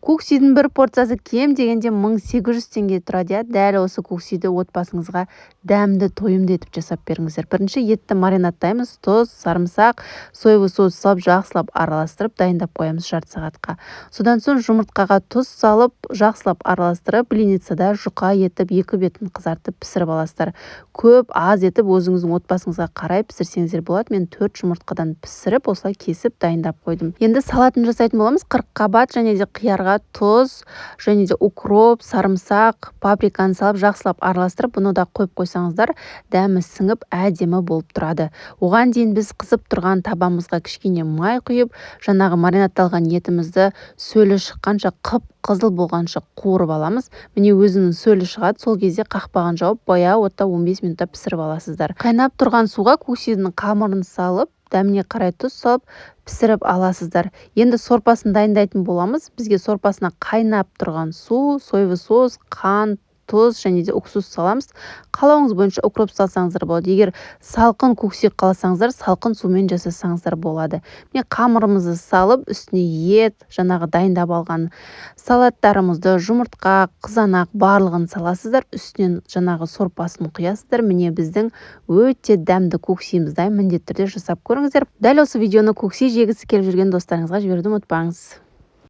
Көксидің бір порциясы кем дегенде 1800 теңге тұрады. Дәл осы көксиді отбасыңызға дәмді тойымды етіп жасап беріңіздер. Бірінші етті маринадтаймыз. Тұз, сарымсақ, соевый соус салып жақсылап араластырып дайындап қоямыз жарты сағатқа. Содан соң жұмыртқаға тұз салып жақсылап араластырып блиницада жұқа етіп екі бетін қызартып пісіріп аласыздар. Көп аз етіп өзіңіздің отбасыңызға қарай пісірсеңіздер болады. Мен 4 жұмыртқадан пісіріп осылай кесіп дайындап қойдым. Енді салатын жасайтын боламыз. Қырыққабат және де қиярға тұз және де укроп, сарымсақ, паприканы салып жақсылап араластырып, бұны да қойып қойсаңыздар, дәмі сіңіп әдемі болып тұрады. Оған дейін біз қызып тұрған табамызға кішкене май құйып, жаңағы маринадталған етімізді сөлі шыққанша, қып-қызыл болғанша қуырып аламыз. Міне өзінің сөлі шығады. Сол кезде қақпағын жауып, баяу отта 15 минутта пісіріп аласыздар. Қайнап тұрған суға көксидің қамырын салып, дәміне қарай тұз салып пісіріп аласыздар. Енді сорпасын дайындайтын боламыз. Бізге сорпасына қайнап тұрған су, соевый соус, қант, тұз және де уксус саламыз. Қалауыңыз бойынша укроп салсаңыздар болады. Егер салқын көкси қаласаңыздар, салқын сумен жасасаңыздар болады. Міне қамырымызды салып, үстіне ет, жаңағы дайындап алған салаттарымызды, жұмыртқа, қызанақ барлығын саласыздар. Үстінен жаңағы сорпасын құясыздар. Міне біздің өте дәмді көксиімізді міндетті түрде жасап көріңіздер. Дәл осы видеоны көкси жегісі келіп жүрген достарыңызға жіберуді ұмытпаңыз.